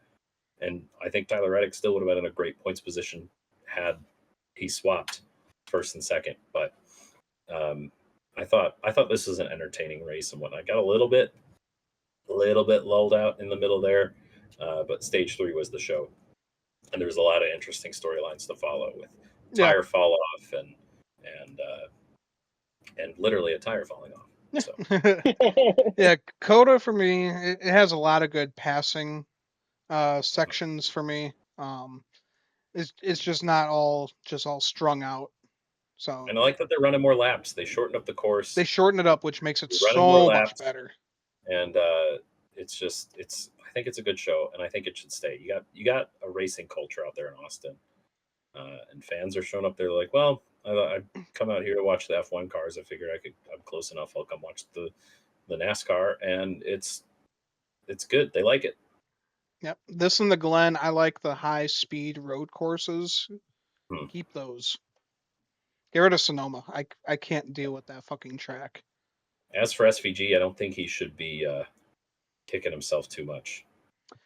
and I think Tyler Reddick still would have been in a great points position had he swapped first and second. But I thought this was an entertaining race and whatnot. I got a little bit lulled out in the middle there, but stage 3 was the show, and there was a lot of interesting storylines to follow with tire fall off and literally a tire falling off. So. Yeah, Coda for me, it has a lot of good passing sections for me. It's just not all strung out. So and I like that they're running more laps. They shortened up the course. They shorten it up, which makes it running more so laps, much better. And it's I think it's a good show, and I think it should stay. You got a racing culture out there in Austin, and fans are showing up. They're like, well, I come out here to watch the F1 cars. I figured I'm close enough. I'll come watch the NASCAR, and it's good. They like it. Yep. This and the Glen, I like the high speed road courses. Hmm. Keep those. Get rid of Sonoma. I can't deal with that fucking track. As for SVG, I don't think he should be kicking himself too much.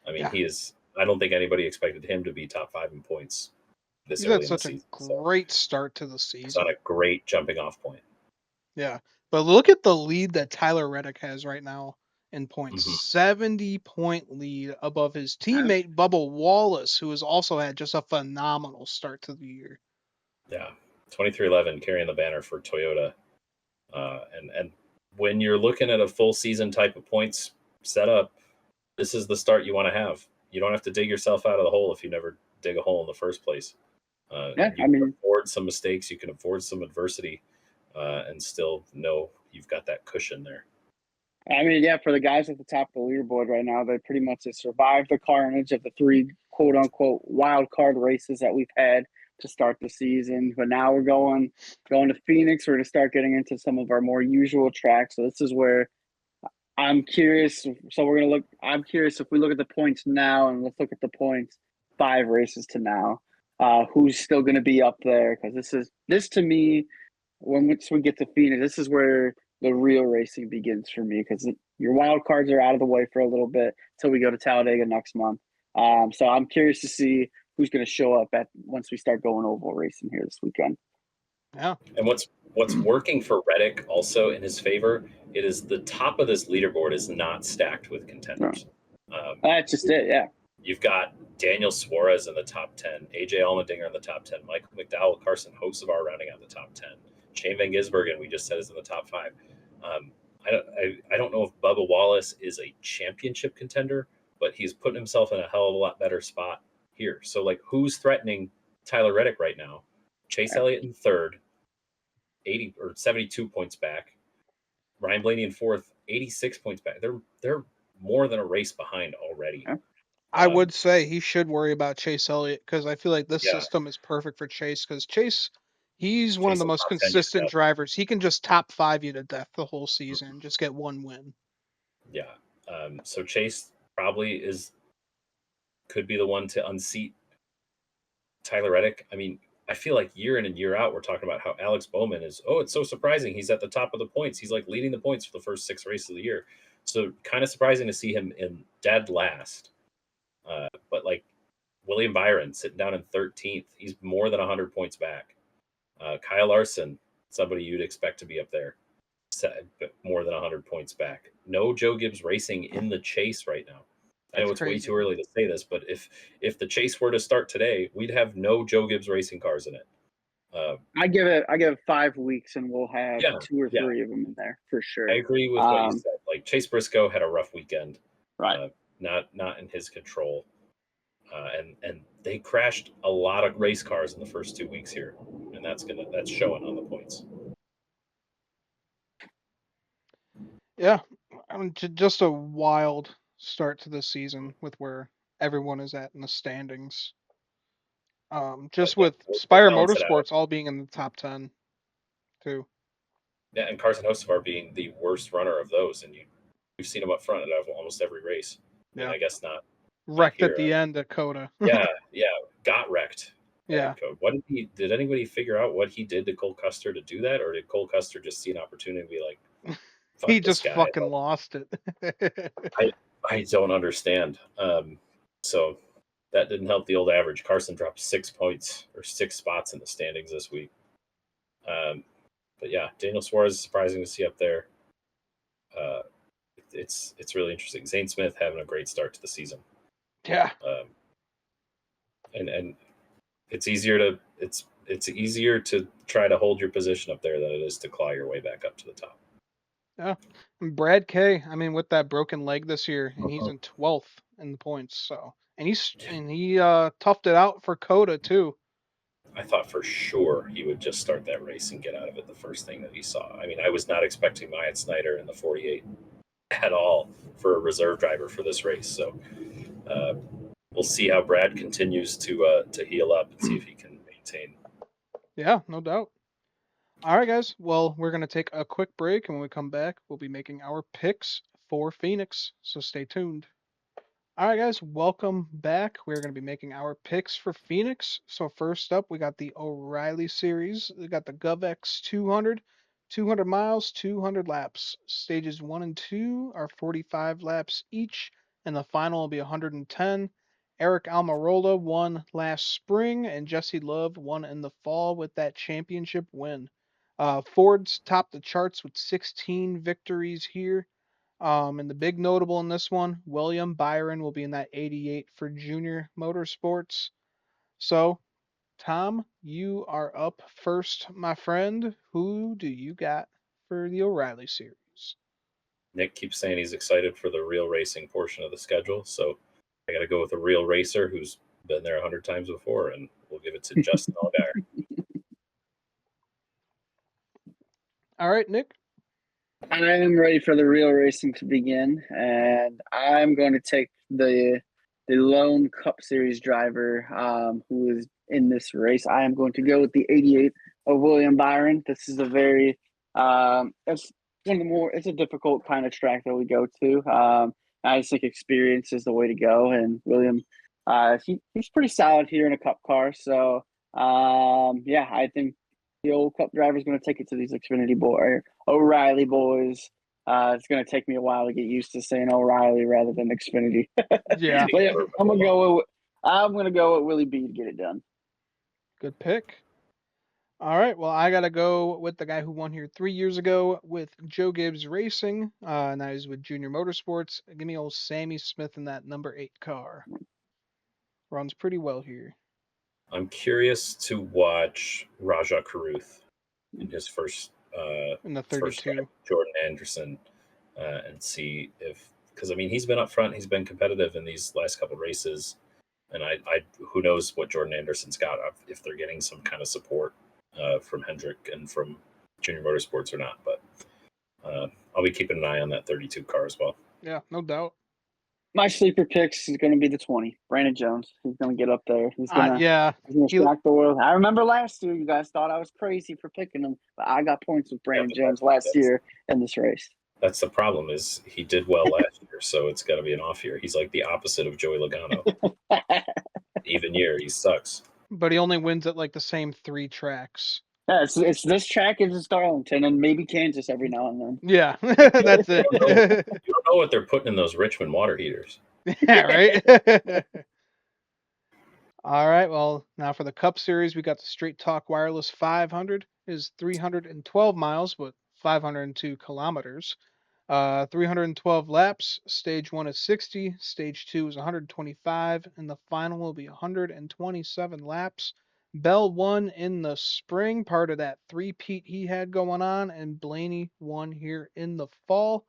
I mean, he is. I don't think anybody expected him to be top 5 in points this He's early had in the such a season. great start to the season. It's on a great jumping off point. Yeah. But look at the lead that Tyler Reddick has right now in points. 70-point lead above his teammate Bubba Wallace, who has also had just a phenomenal start to the year. Yeah. 23-11 carrying the banner for Toyota. And when you're looking at a full season type of points setup, this is the start you want to have. You don't have to dig yourself out of the hole if you never dig a hole in the first place. You can afford some mistakes, you can afford some adversity, and still know you've got that cushion there. I mean, yeah, for the guys at the top of the leaderboard right now, they pretty much have survived the carnage of the 3 quote unquote wild card races that we've had to start the season. But now we're going to Phoenix. We're going to start getting into some of our more usual tracks. So this is where I'm curious. So we're going to look. I'm curious if we look at the points now, and let's look at the points 5 races to now. Who's still going to be up there? Because this to me, once we get to Phoenix, this is where the real racing begins for me, because your wild cards are out of the way for a little bit until we go to Talladega next month. So I'm curious to see who's going to show up once we start going oval racing here this weekend. Yeah. And what's working for Reddick also in his favor, it is the top of this leaderboard is not stacked with contenders. That's just it, yeah. You've got Daniel Suarez in the top 10, AJ Allmendinger in the top 10, Michael McDowell, Carson Hocevar rounding out the top 10. Shane Van Gisbergen, we just said, is in the top 5. I don't know if Bubba Wallace is a championship contender, but he's putting himself in a hell of a lot better spot here. So, like, who's threatening Tyler Reddick right now? Chase Elliott in 3rd, 80 or 72 points back. Ryan Blaney in 4th, 86 points back. They're more than a race behind already. Yeah. I would say he should worry about Chase Elliott, because I feel like this system is perfect for Chase, because Chase, he's one of the most consistent drivers. He can just top 5 you to death the whole season and just get 1 win. Yeah. So Chase probably could be the one to unseat Tyler Reddick. I mean, I feel like year in and year out, we're talking about how Alex Bowman is, it's so surprising. He's at the top of the points. He's like leading the points for the first 6 races of the year. So kind of surprising to see him in dead last. But like William Byron sitting down in 13th. He's more than 100 points back. Kyle Larson, somebody you'd expect to be up there, more than 100 points back. No Joe Gibbs Racing in the chase right now. I That's know it's way crazy. too early to say this, but if the chase were to start today, we'd have no Joe Gibbs Racing cars in it. I give it 5 weeks, and we'll have Yeah, 2 or yeah. 3 of them in there for sure. I agree with what you said. Like Chase Briscoe had a rough weekend, Right. Not in his control, and they crashed a lot of race cars in the first 2 weeks here, and that's showing on the points. Yeah, just a wild start to the season with where everyone is at in the standings. Just with We'll Spire balance it out. Motorsports all being in the top 10, too. Yeah, and Carson Hocevar being the worst runner of those, and you've seen him up front at almost every race. Yeah. I guess not Wrecked here. at the end at Coda. yeah, got wrecked. Yeah. What did anybody figure out what he did to Cole Custer to do that, or did Cole Custer just see an opportunity to be like, fuck He this just guy? fucking lost it. I don't understand. So that didn't help the old average. Carson dropped 6 points or 6 spots in the standings this week. But yeah, Daniel Suarez is surprising to see up there. It's really interesting. Zane Smith having a great start to the season. Yeah. And it's easier to try to hold your position up there than it is to claw your way back up to the top. Yeah. And Brad K, I mean, with that broken leg this year, and he's in 12th in the points. So, and he toughed it out for Coda too. I thought for sure he would just start that race and get out of it the first thing that he saw. I mean, I was not expecting Myatt Snyder in the 48 at all for a reserve driver for this race. So we'll see how Brad continues to heal up and see if he can maintain. Yeah, no doubt. All right, guys. Well, we're going to take a quick break, and when we come back, we'll be making our picks for Phoenix. So stay tuned. All right, guys. Welcome back. We're going to be making our picks for Phoenix. So first up, we got the O'Reilly series. We got the GovX 200, 200 miles, 200 laps. Stages 1 and 2 are 45 laps each, and the final will be 110. Eric Almirola won last spring, and Jesse Love won in the fall with that championship win. Ford's topped the charts with 16 victories here. And the big notable in this one, William Byron will be in that 88 for Junior Motorsports. So, Tom, you are up first, my friend. Who do you got for the O'Reilly series? Nick keeps saying he's excited for the real racing portion of the schedule, so I got to go with a real racer who's been there 100 times before, and we'll give it to Justin Allgaier. All right, Nick. I am ready for the real racing to begin, and I'm going to take the lone Cup Series driver who is in this race. I am going to go with the 88 of William Byron. This is a very it's a difficult kind of track that we go to. I just think experience is the way to go, and William he's pretty solid here in a Cup car. So yeah, I think the old Cup driver is going to take it to these Xfinity O'Reilly boys. It's going to take me a while to get used to saying O'Reilly rather than Xfinity. Yeah. But yeah, I'm going to go with Willie B to get it done. Good pick. All right, well, I got to go with the guy who won here 3 years ago with Joe Gibbs Racing. And that is with Junior Motorsports. Give me old Sammy Smith in that number 8 car. Runs pretty well here. I'm curious to watch Rajah Caruth in his first in the 32. Jordan Anderson and see because I mean he's been up front, he's been competitive in these last couple races, and I who knows what Jordan Anderson's got if they're getting some kind of support from Hendrick and from Junior Motorsports or not, but I'll be keeping an eye on that 32 car as well. Yeah, no doubt. My sleeper picks is going to be the 20, Brandon Jones. He's going to get up there. He's going to shock the world. I remember last year you guys thought I was crazy for picking him, but I got points with Brandon Jones last year in this race. That's the problem is he did well last year, so it's got to be an off year. He's like the opposite of Joey Logano. Even year, he sucks. But he only wins at like the same 3 tracks. Yeah, it's this track is Darlington and maybe Kansas every now and then. Yeah, that's it. You don't know what they're putting in those Richmond water heaters. Yeah, right? All right, well, now for the Cup Series, we got the Straight Talk Wireless 500 is 312 miles, but 502 kilometers. 312 laps. Stage 1 is 60, Stage 2 is 125, and the final will be 127 laps. Bell won in the spring, part of that three-peat he had going on, and Blaney won here in the fall.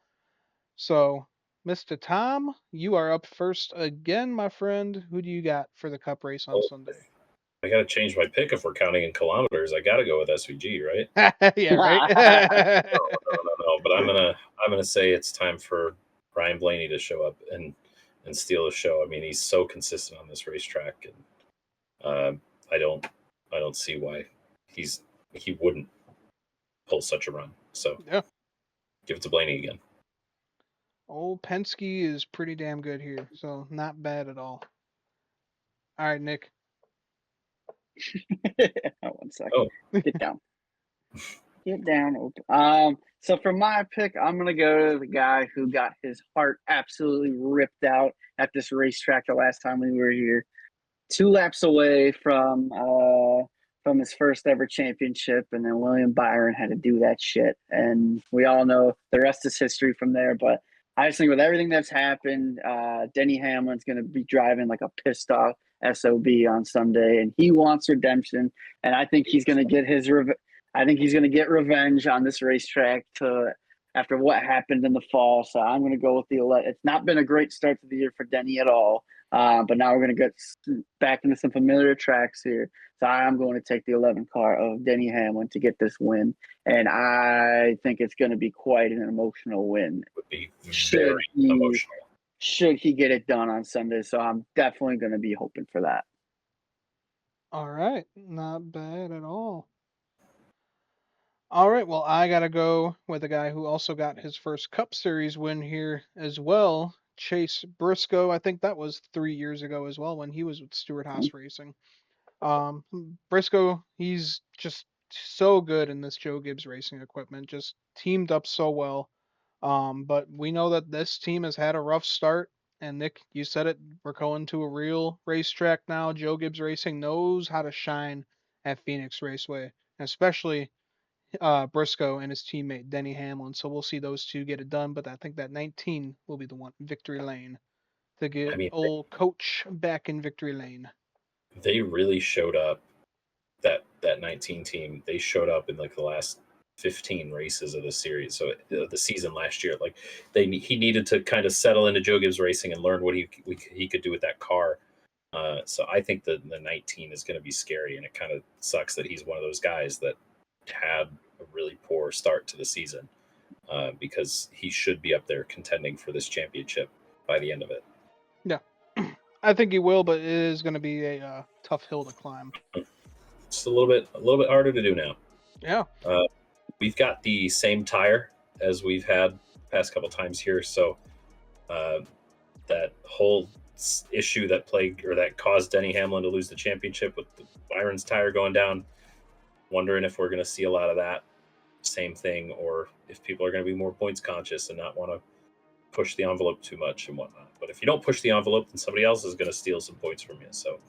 So, Mr. Tom, you are up first again, my friend. Who do you got for the Cup race on Well, Sunday? I got to change my pick if we're counting in kilometers. I got to go with SVG, right? Yeah, right. No. But I'm gonna say it's time for Ryan Blaney to show up and steal the show. I mean, he's so consistent on this racetrack, and I don't see why he wouldn't pull such a run. So Yeah. give it to Blaney again. Old Penske is pretty damn good here, so not bad at all. All right, Nick. 1 second. Oh, Get down. Get down. So for my pick, I'm gonna go to the guy who got his heart absolutely ripped out at this racetrack the last time we were here. 2 laps away from his first ever championship, and then William Byron had to do that shit. And we all know the rest is history from there. But I just think with everything that's happened, Denny Hamlin's gonna be driving like a pissed off SOB on Sunday, and he wants redemption. And I think he's gonna get his I think he's going to get revenge on this racetrack after what happened in the fall. So I'm going to go with the 11. It's not been a great start to the year for Denny at all, but now we're going to get back into some familiar tracks here. So I'm going to take the 11 car of Denny Hamlin to get this win, and I think it's going to be quite an emotional win. it would be very emotional. Should he get it done on Sunday? So I'm definitely going to be hoping for that. All right, not bad at all. All right, well, I got to go with a guy who also got his first Cup Series win here as well, Chase Briscoe. I think that was 3 years ago as well when he was with Stewart Haas Racing. Briscoe, he's just so good in this Joe Gibbs Racing equipment, just teamed up so well. But we know that this team has had a rough start. And Nick, you said it, we're going to a real racetrack now. Joe Gibbs Racing knows how to shine at Phoenix Raceway, especially Briscoe and his teammate Denny Hamlin. So we'll see those two get it done. But I think that 19 will be the one, Victory Lane, to I get mean, old Coach back in Victory Lane. they really showed up. That 19 team, they showed up in like the last 15 races of the series. So the season last year, like he needed to kind of settle into Joe Gibbs Racing and learn what he could do with that car. So I think the 19 is going to be scary, and it kind of sucks that he's one of those guys that had a really poor start to the season, because he should be up there contending for this championship by the end of it. Yeah, I think he will, but it is going to be a tough hill to climb. It's a little bit harder to do now. Yeah. We've got the same tire as we've had past couple times here, so that whole issue that caused Denny Hamlin to lose the championship with Byron's tire going down, wondering if we're going to see a lot of that same thing, or if people are going to be more points conscious and not want to push the envelope too much and whatnot. But if you don't push the envelope, then somebody else is going to steal some points from you. So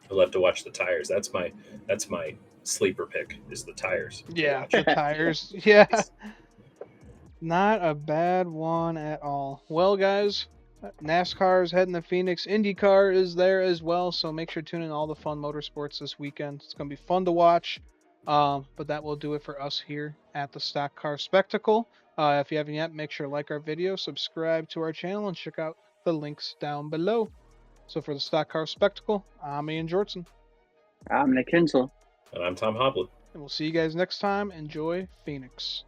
you'll have to watch the tires. That's my sleeper pick, is the tires. Yeah, the tires. Yeah. Not a bad one at all. Well, guys, NASCAR is heading to Phoenix. IndyCar is there as well, so make sure to tune in all the fun motorsports this weekend. It's going to be fun to watch. But that will do it for us here at the Stock Car Spectacle. If you haven't yet, make sure to like our video, subscribe to our channel, and check out the links down below. So for the Stock Car Spectacle, I'm Ian Jortson. I'm Nick Hinsel. And I'm Tom Hoblet. And we'll see you guys next time. Enjoy Phoenix.